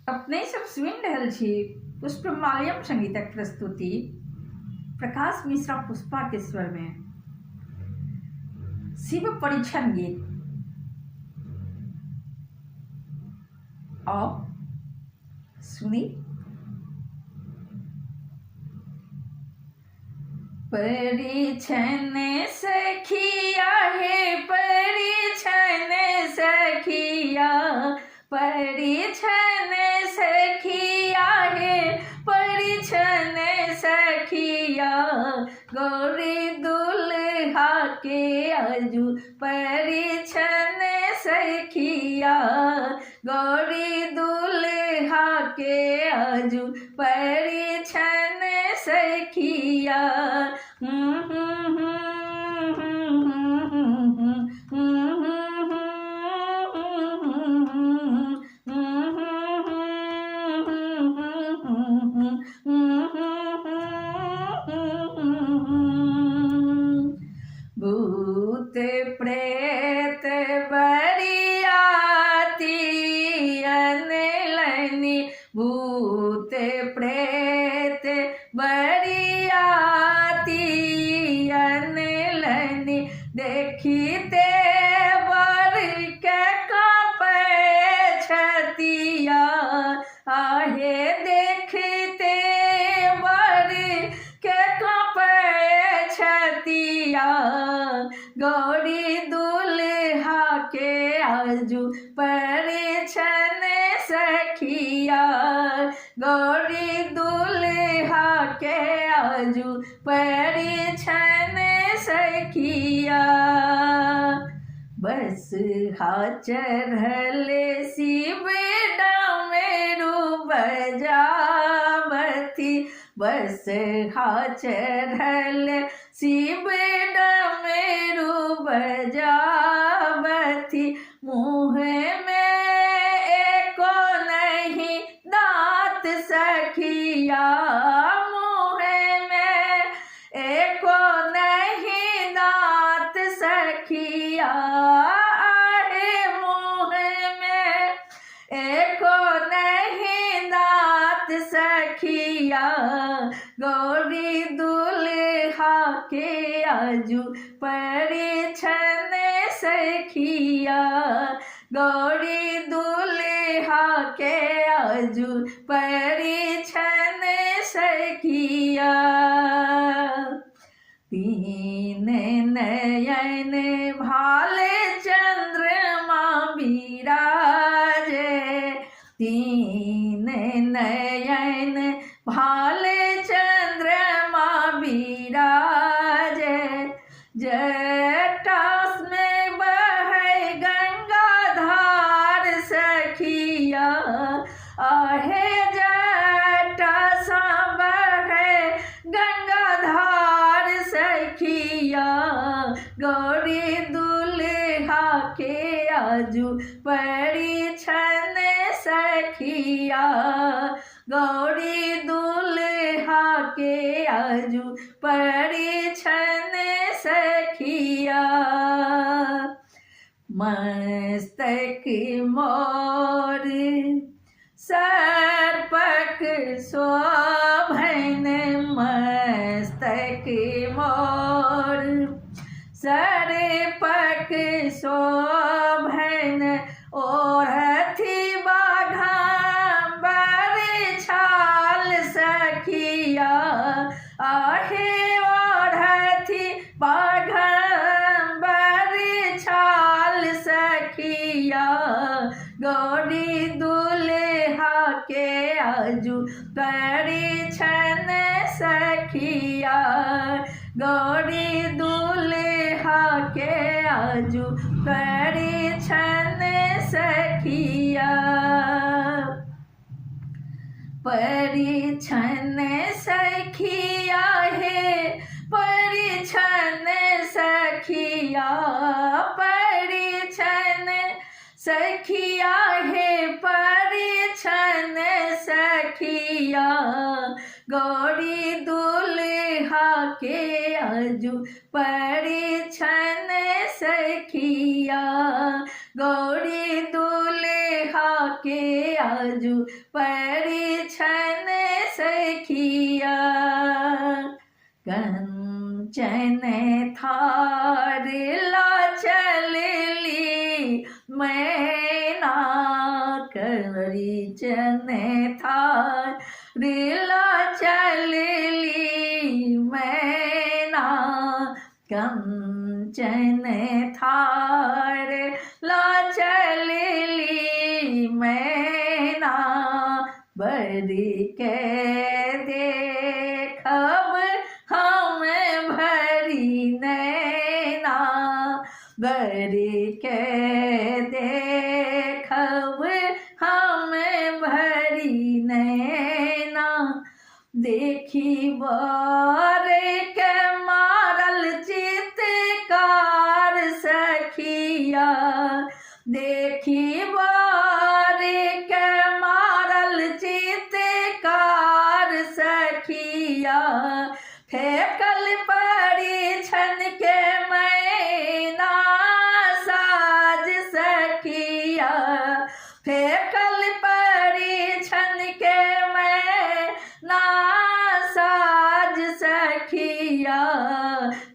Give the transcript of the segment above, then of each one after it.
अपने सब स्विंडल छी पुष्पमाल्यम संगीतक प्रस्तुति प्रकाश मिश्रा पुष्पा के स्वर में शिव परीक्षण गीत। आओ सुनी। परीक्षण सखिया हे परीक्षण सखिया, परीक्षण सखिया हे परीक्षण सखिया, गौरी दुल्हा के आजू परीक्षण सखिया, गौरी दुल्हा के आजू परीक्षण सखिया। भूत प्रेत बरियाती अनलनी, भूत प्रेत बरियाती अनलनी, देखिते बर के कांपे छतिया, आहे देखते बर के कांपे छतिया, गौरी दुल्हा के आजू परीक्षण सखिया, गौरी दुल्हा के आजू परीक्षण सखिया। बस हा चढ़ल शिव डमरू बजावती, बस हा चढ़ल शिव डमरू बजावती, मुँह में एको नहीं दांत सखिया, मुँह में एको नहीं दांत सखिया, आहे मुँह में एको नहीं दांत सखिया, गौरी दुल्हा के आजू परीक्षण सखिया, गौरी दुल्हा के आजू परीक्षण सखिया। तीन नयन भाले चंद्रमा विराजे, तीन नयन भाले चंद्रमा विराजे, जटास में बहे गंगाधार सखिया, आहे जटास बहे गंगाधार सखिया, गौरी दुल्हा के आजू परीक्षण सखिया, गौरी दुल्हा के आजू परीक्षण सखिया। मस्तक मोर सर्पक शोभन, मस्तक मोर सर्पक शोभन, ओढ़ती बाघंबर छाल सखिया, आहे ओढ़ती बाघंबर छाल सखिया, गौरी दुल्हा के आजू परीक्षण सखिया, गौरी दुल्हा के आजू परीक्षण सखिया। परीक्षण सखिया हे परीक्षण सखिया, परीक्षण सखिया हे परीक्षण सखिया, गौरी दुल्हा के आजू परीक्षण सखिया, गौरी दुल्हा के आजू परिछन सखिया कंचन थार ला चलली मैना कंचन थार ला चलली मैना कंचन थार ला चलली मैना बड़ी के देखब हम भरी नैना बड़ी के देखब हम भरी नैना देखी बार के मारल चित्कार सखिया देखी बार के मारल चित्कार सखिया फेंकल परिछन के मैना साज सखिया फेंकल परिछन के मैना साज सखिया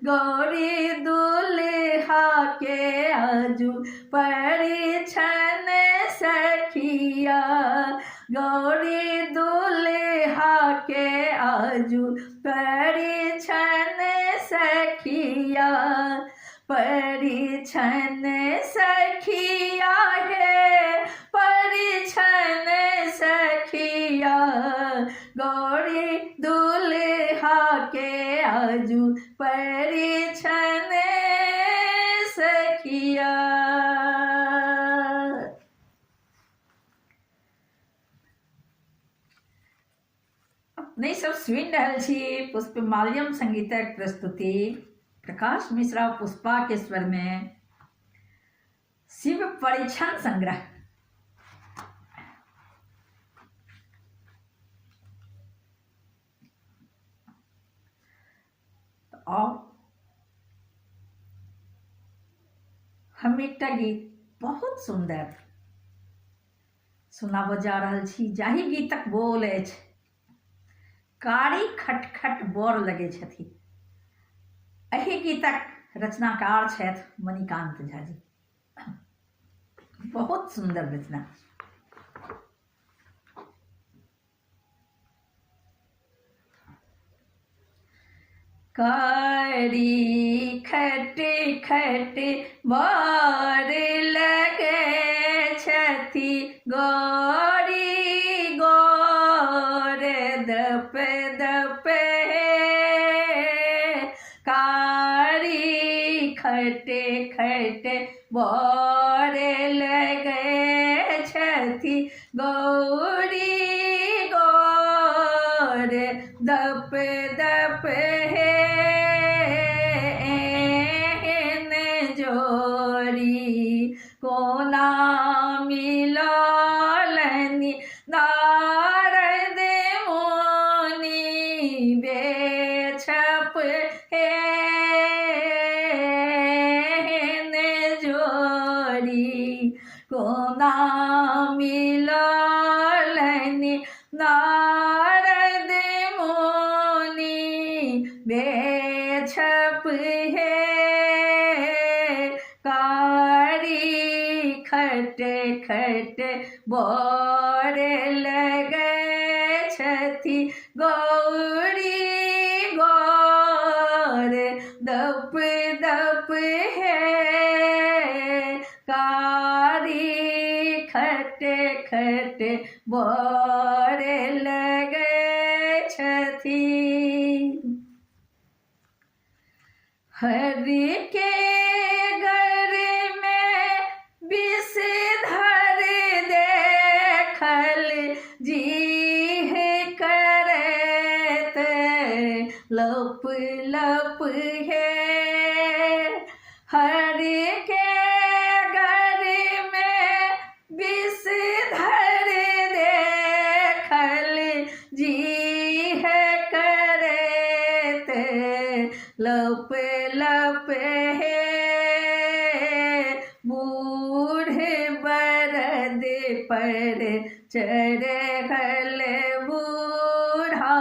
गौरी दुल्हा के आजू परिछन सखिया गौरी दुल्हा के आजू परिछन सखिया परिछन सखिया है परिछन सखिया गौरी दुल्हा के आजू परिछन सखिया। अपने सब सुनि रहल छी पुष्पमाल्यम संगीतक प्रस्तुति प्रकाश मिश्रा पुष्पा के स्वर में शिव परिछन संग्रह। और हम एकटा गीत बहुत सुंदर सुनाबो जा रहल छी जाहि गीतक बोल अछि कारी खटखट बर लगे छथि। एहि गीतक रचनाकार छथि मणिकांत झा जी। बहुत सुंदर रचना। कारी खट खट बर लगे छथि गौरी गौर दप दप कारी खट खट बर लगे छथि गौरी गौर दप दप कोना मिललनि नारद मुनि बेछप हेन जोड़ी कोना मिललनि नारद मुनि बेछप हे खट खट बर लगे छथि गौरी गौर दप दप है कारी खट खट बर लगे छथि। हरि के लप लप है हरि के घर में विषधर देखल जी है करत लप लप है बूढ़ बरद पर चढ़ल बूढ़ा,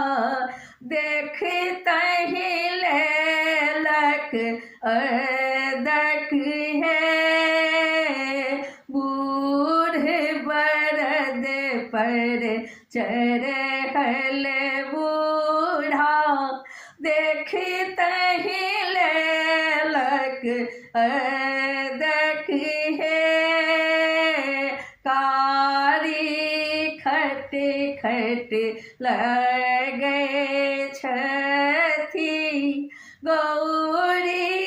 देखते ही लेलक अदक है। बूढ़ बरद पर चढ़ल बूढ़ा, देखते ही लेलक अदक है। कारी खट खट लगे छथी, गौरी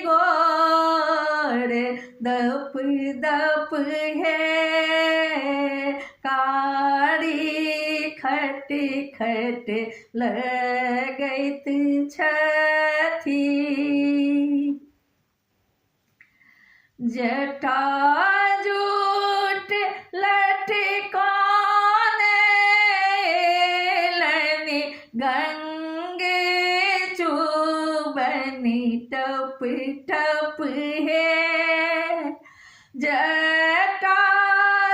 गौर दप दप है। कारी खट खट लगैत छथि, जटा जूट लटकाने गंगे चुबनी टप टप है। जटा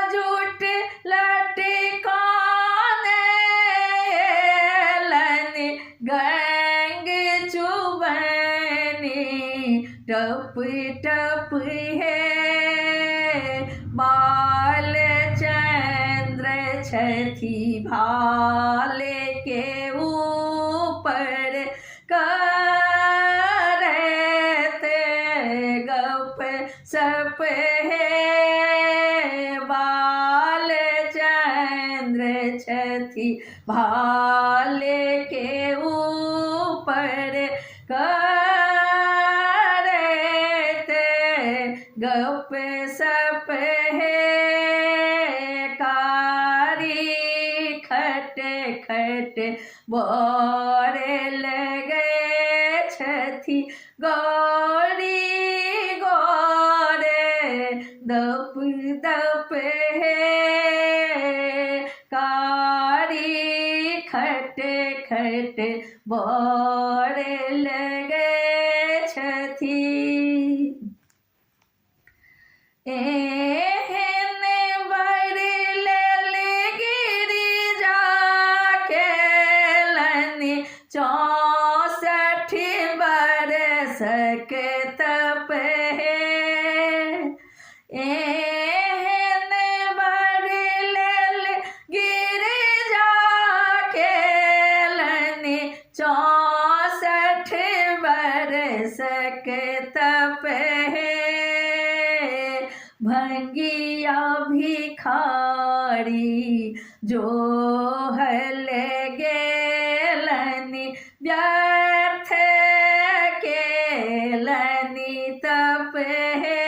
जूट लटकाने गंगे चुबनी टप टप है। बाल चंद्र छथि भाले के ऊपर, करते गप सप है। बाल चंद्र छथि भाले के ऊपर, करते गप सप है। कारी खट खट बोरे लगे छथि, गौरी गौरे दप दप है। कारी खट खट बोरे लगे छथि, एहन बर लेल गिरिजा खेलनि 64 बरसक तप है। एहन बर लेल गिरिजा खेलनि 64 बरसक तप है। भंगिया भिखारी जो हल गेलनि, व्यर्थ केलनि तप है।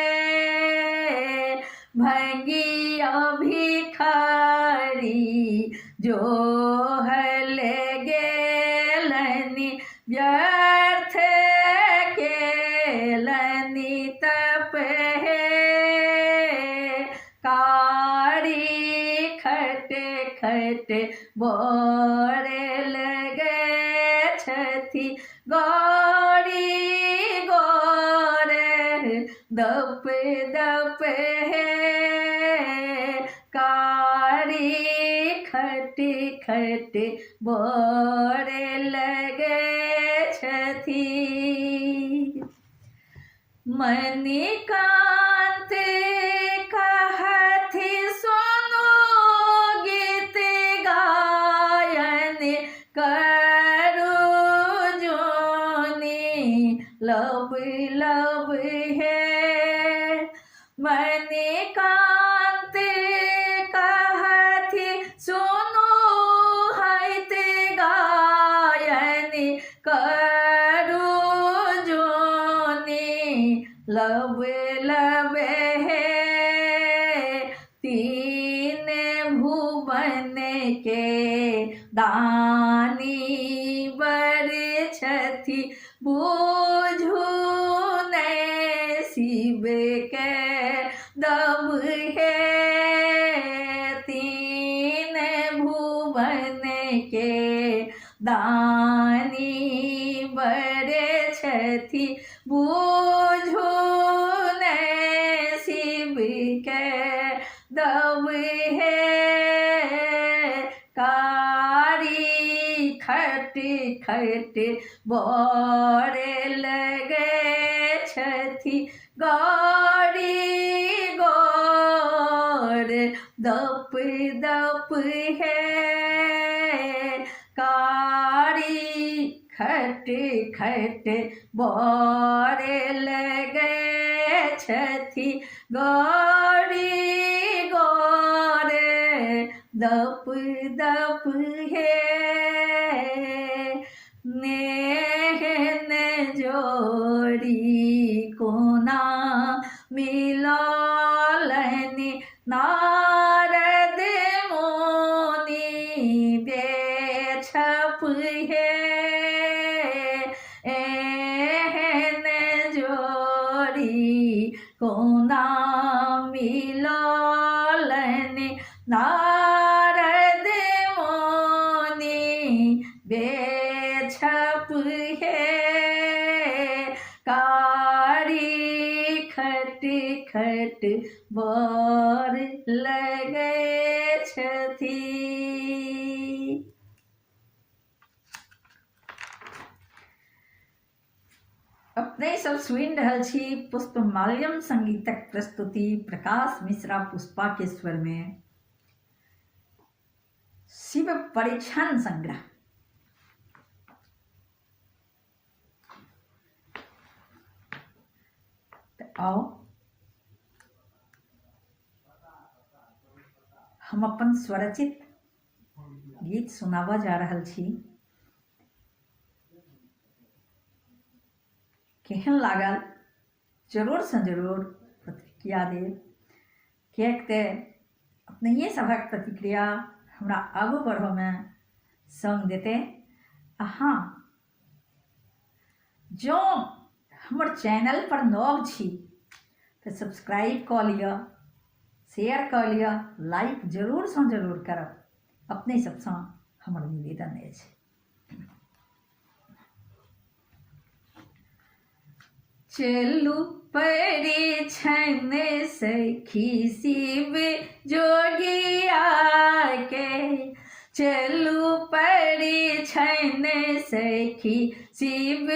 भंगिया भिखारी जो हल गेलनि, व्यर्थ केलनि तप है। कारी खट खट बोरे लगे छथि, गौरी गौरे दप दप है। कारी खट खट बोरे लगे छथि। मणिकांत कहथि सुनु गीत गायन, करू जोनी लब लब है। मणिकांत कहथि सुनु हैत गायन, करू जोनी लब लब है। तीन भुवन के दानी बर छथि, बूझू नै शिव के दब है। तीन भुवन के दानी बर छथि, बूझू नै शिव के दब है। खट बोरे लगे छथि गौरी गोर दप दप है कारी खट खट बोरे लगे छथि गौरी गोरे दप दप है नेहन जोड़ी कोना मिललनि नारद मुनि बेछप है एहन जोड़ी कोना मिललनि नारद मुनि बेछप है कारी खट खट बर लगे छथि। अपने सब सुनि रहल छी पुष्पमाल्यम संगीतक प्रस्तुति प्रकाश मिश्रा पुष्पा के स्वर में शिव परीक्षण संग्रह। आओ हम अपन स्वरचित गीत सुनावा जा रहल छी। केहन लागल जरूर से जरूर प्रतिक्रिया देव, किएक ते अपने सभक प्रतिक्रिया हमरा आगू बढ़ो में संग देते। हाँ, जो हमर चैनल पर नव छी तो सब्सक्राइब क लिया, शेयर क लिया, लाइक जरूर से जरूर करब, अपने सबसे हमर निवेदन अछि। चलू परीक्षण सखी शिव जोगिया के, चलू परीक्षण सखी शिव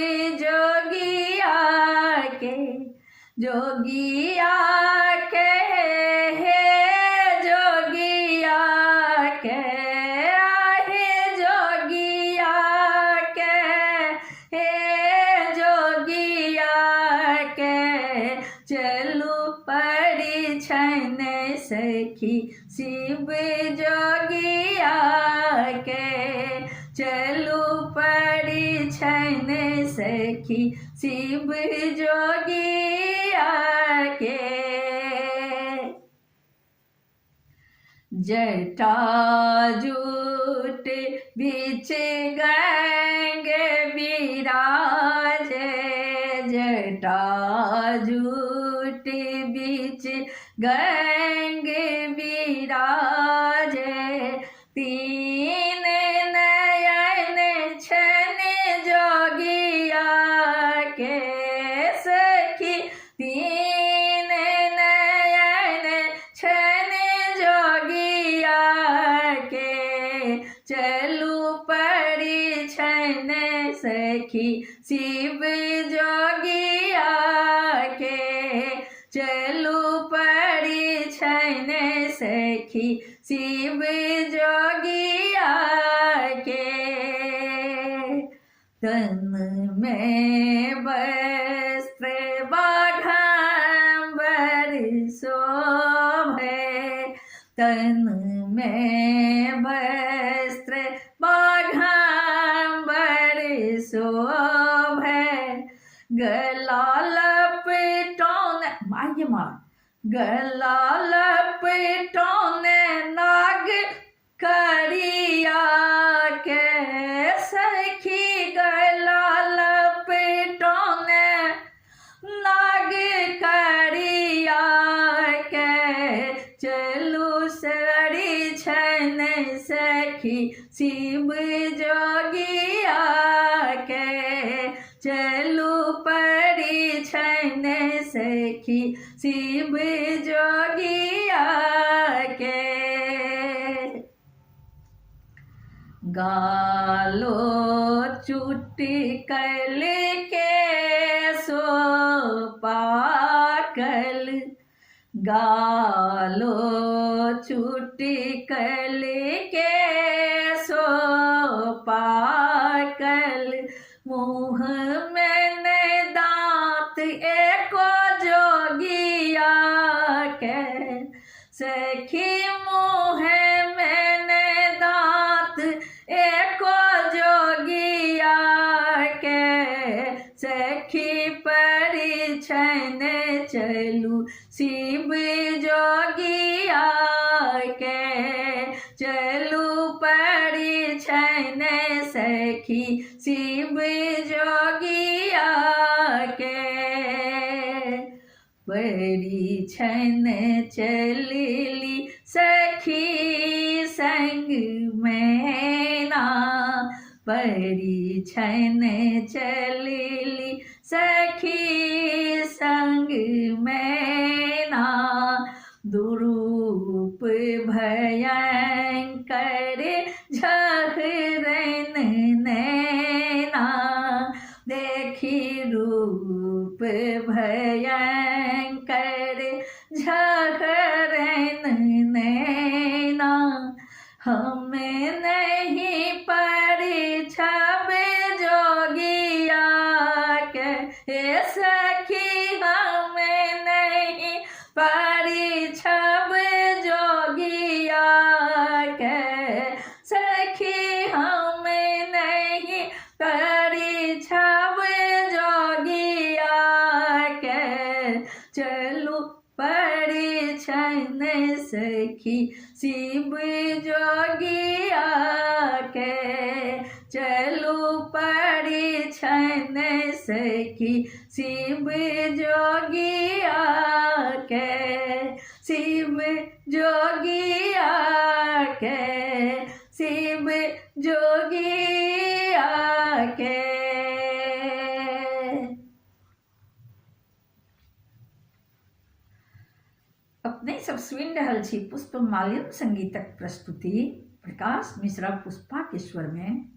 जोगिया के, जोगिया के हे जोगिया के, हे जोगिया के हे जोगिया के, चलू परीक्षण सखी शिव जोगिया के, चलू परीक्षण सखी शिव जोगिया के। जटाजूट बीच गंग विराजे, जटाजूट बीच गंग विराजे, तीन नयन छन जोगिया के सखी, तीन नयन छन जोगिया के, चलू परीक्षण सखी शिव जोगिया के, चलू परीक्षण सखी शिव जोगिया के। तन में वस्त्र बाघंबर शोभे, तन में वस्त्र बाघंबर शोभे, गला लपेटौन माय मार, गला लपेटौन नाग करिया के सखी, गला लपेटौन नाग करिया के, चलू परीक्षण सखी शिव जोगिया के, चलू परीक्षण सखी शिव जोगिया के। गालो चुटकल के सो पाकल, गालो चुटकल के सो पाकल, मुँह में न दांत एको जोगिया के, सखी मुँह में न दांत एको जोगिया के, सखी परिछन चलू शिव जोगिया के, चलू परिछन सखी शिव जोगिया के, परिछन चलली सखी संग में ना, परिछन चलली सखी संग में ना, दुरूप भयंकर झहरन नैना, देखी रूप भयंकर झहरन नैना, हमें नहीं परिछब जोगिया के, हे सखी हमें नहीं परिछब जोगिया के, सखी हमें नहीं परिछब जोगिया के, चलू परिछन सखी शिव जोगिया के, चलू परिछन सखी शिव जोगिया के, शिव जोगिया के, शिव जोगिया के। अपने सब सुनि रहल छी पुष्पमाल्यम संगीतक प्रस्तुति प्रकाश मिश्रा पुष्पा के स्वर में।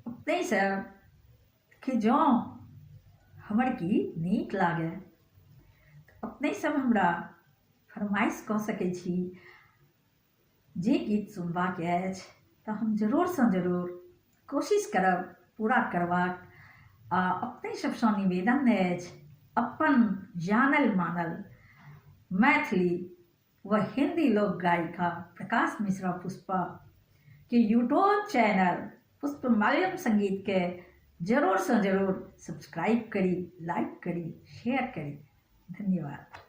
अपने सब कि जो हमर गीत नीक लागे अपने सब हमरा फरमाइश कऽ सकै छी, जे गीत सुनबाक अछि तऽ हम जरूर सँ जरूर कोशिश करब पूरा करबाक। आ अपने सबसँ निवेदन अछि अपन जानल मानल मैथिली व हिंदी लोक गायिका प्रकाश मिश्रा पुष्पा के यूट्यूब चैनल पुष्पमाल्यम संगीत के जरूर से जरूर सब्सक्राइब करी, लाइक करी, शेयर करी। धन्यवाद।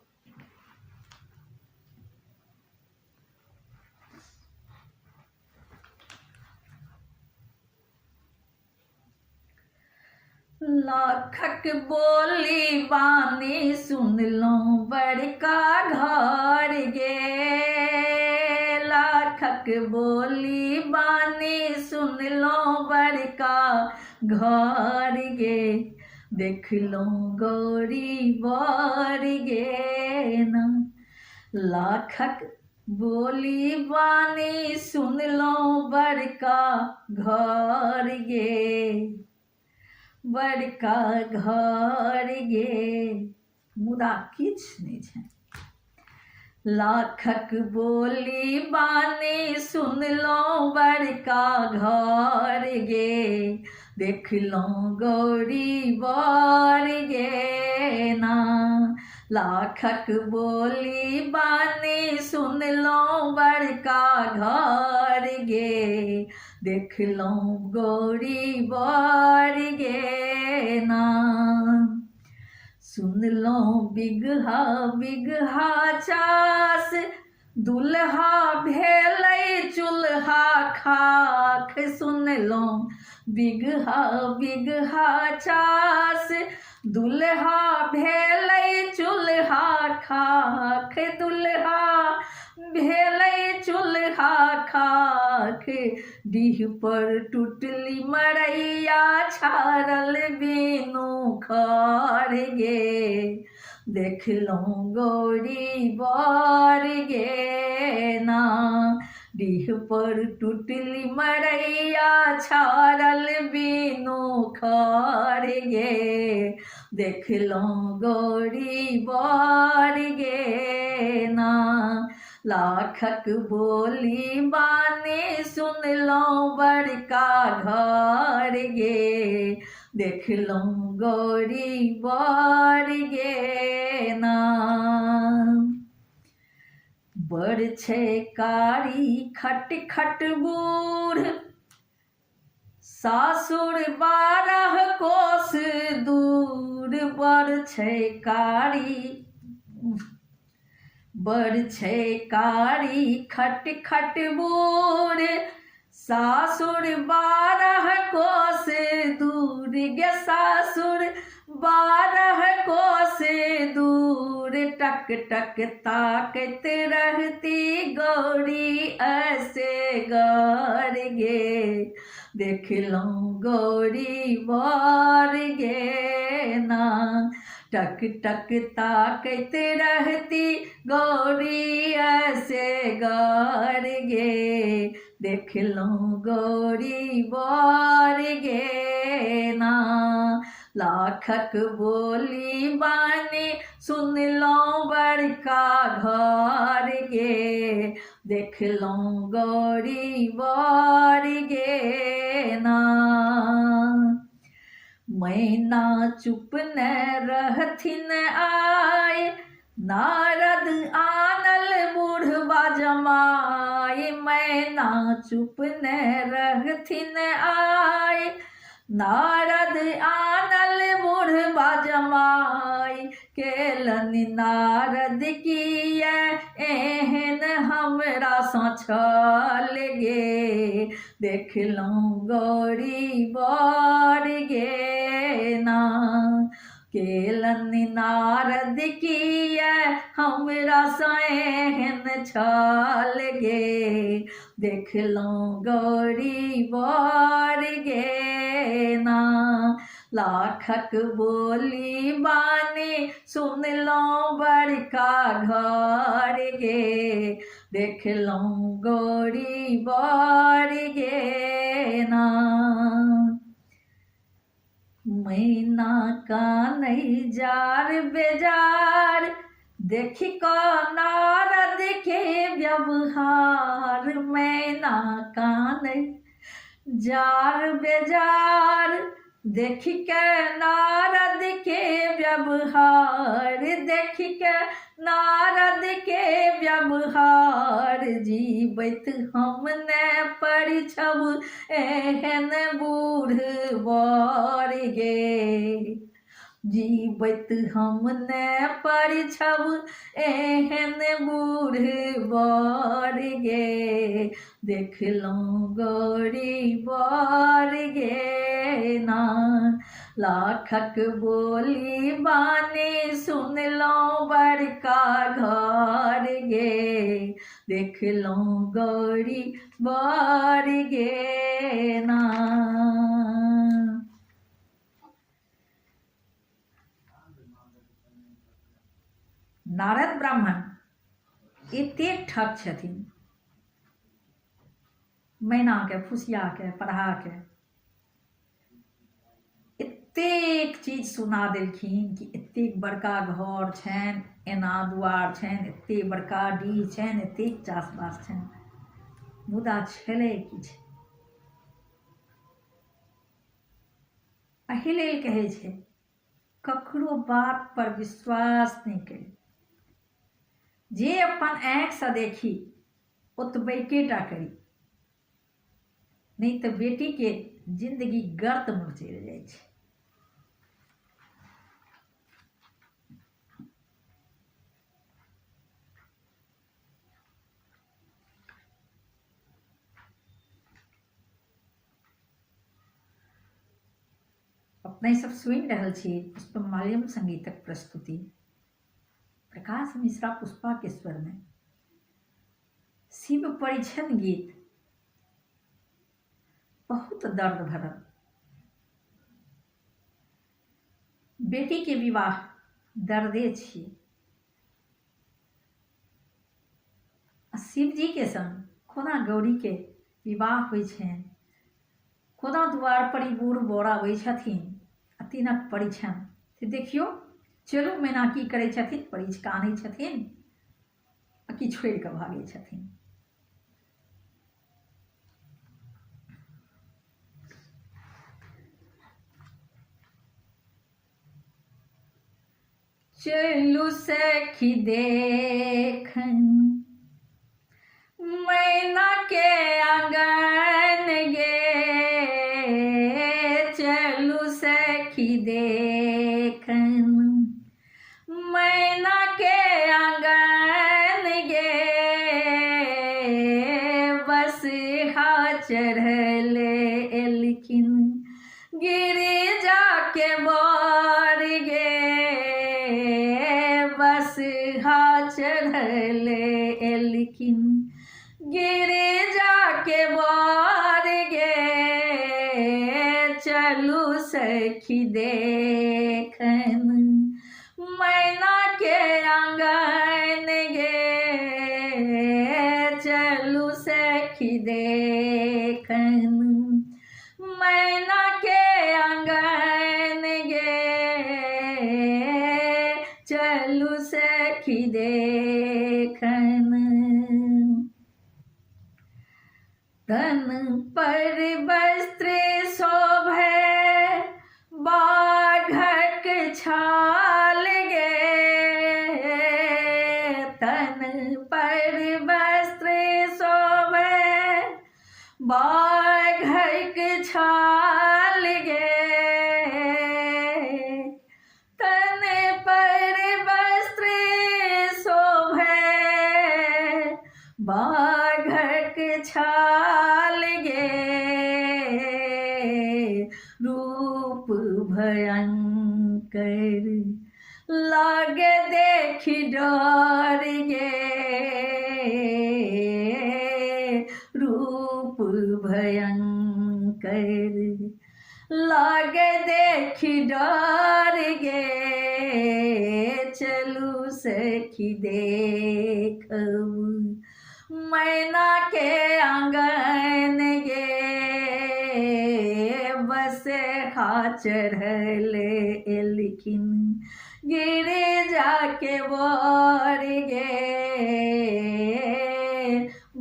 लाखक बोली बानी सुनलहुँ बड़का घर गे, लाखक बोली बानी सुनलहुँ बड़का घर गे, देखलहुँ गौरी बर गे ना। लाखक बोली बानी सुनलहुँ बड़का घर गे, बड़का घर गे, मुदा किछु नहि छै। लाखक बोली बानी सुनलहुँ बड़का घर गे, देखलहुँ गौरी बर गे ना। लाखक बोली बानी सुनलहुँ बड़का घर गे, देखलहुँ गौरी बर गे ना। सुनलहुँ बिगहा बिगहा चास, दुल्हा भेलै चूल्हा खाख। सुनलहुँ बिगहा बिगहा चास, दुल्हा भेलै चूल्हा खाख। दुल्हा भेलै चूल्हा खाख, डीह पर टुटली मड़ैया छाड़ल बीनू खर गे, देखलहुँ गौरी बर गे ना। डीह पर टूटली मरैया छाड़ल बीनू खर गे, देखलहुँ गौरी बर गे ना। लाखक बोली बानी सुनलहुँ बड़का घर गे, देखलहुँ गौरी बर गे ना। बड़ छै कारी खट खट बूढ़, सासुर 12 कोस दूर। बड़ छै कारी खट खट बूढ़, सासुर 12 कोस दूर गे, सासुर 12 कोस दूर। टक टक ताकत रहती गौरी ऐसे गर गे, देखलहुँ गौरी बर गे ना। टक टक ताकत रहती गौरी ऐसे गर गे, देखलहुँ गौरी बर गे ना। लाखक बोली बानी सुनलहुँ बड़का घर गे, देखलहुँ गौरी बर गे ना। मैना चुप न रहथिन आय, नारद आनल बूढ़बा जमाय। मैना चुप न रहथिन आय, नारद आनल बूढ़बा जमाय। केलनि नारद किए एहन हमरा सँ छल गे, देखलहुँ गौरी बर गे ना। केलनि नारद किए हमरा सँ एहन छल गे, देखलहुँ गौरी बर गे ना। लाखक बोली बानी सुनलहुँ बड़का घर गे, देखलहुँ गौरी बर गे ना। मैना कानै जार बेजार, देखि कऽ नारद के व्यवहार। मैना कानै जार बेजार, देखि के नारद के व्यवहार। देखि के नारद के व्यवहार, जीवैत हम ने परिछब एहन बूढ़ बर गे, जीवैत हम ने परिछब एहन बूढ़ बर गे, देखलहुँ गौरी बर गे ना। लाखक बोली बानी सुनलहुँ बड़का घर गे, देखलहुँ गौरी बर गे ना। नारद ब्राह्मण एतेक ठक छथिन, मैनाके फुसियाके पढ़ाके एतेक चीज सुना देलखिन कि एतेक बड़का घर छनि, एना दुआर छनि, एतेक बड़का डीह छनि, एतेक चासबास छनि, मुदा छलै किछु। एहि लेल कहै छै ककरो बात पर विश्वास नहि करी। जे अपन आँखिसँ देखी ओतबैके टा करी, नहीं तो बेटी के जिंदगी गर्त में चलि जाइ छै। अपने सब सुनि रहल छी पुष्पमाल्यम संगीतक प्रस्तुति प्रकाश मिश्रा पुष्पा के स्वर में शिव परिछन गीत। बहुत दर्द भरल बेटी के विवाह दर्दे छियै। शिव जी के संग कोना गौरीके विवाह होइ छनि, कोना द्वार पर ई बूढ़ बड़ आबै छथिन आ तिनक परिछन से देखियौ। चलू मैना की करै छथिन, परिछके आनै छथिन आ कि छोड़ि कऽ भागै छथिन। चलू सखी देखन मैना के आंगन गे, चलू सखी देखन मैना के आंगन गे, बस हा चढ़ल एलखिन गिरिजा के बर गे, बस हा चढ़ल एलखिन गिरिजा के बर गे, चलू सखी देखन मैना के आंगन गे, चलू सखी देखन मैना के आंगन गे, चलू सखी देखन। तन पर वस्त्र शोभे बाघक छाल गे, तन पर वस्त्र शोभे बाघक छाल गे, तन पर वस्त्र शोभे बाघक छाल गे, रूप भयंकर लागे देखी डर गे, रूप भयंकर लागे देखी डर गे, चलू सखी देखब मैना के आंगन गे, बस हा चढ़ल एलखिन गिरिजा के बर गे,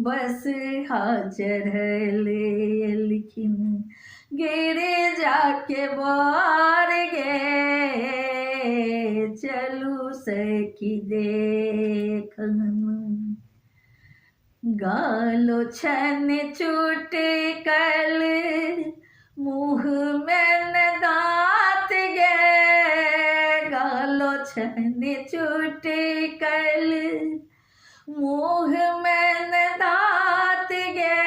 बस हा चढ़ल एलखिन गिरिजा के बर गे, चलू सखी देखन। गालो छन चुटकल मुँह में न दाँत गे, गालो छन चुटकल मुँह में न दाँत गे,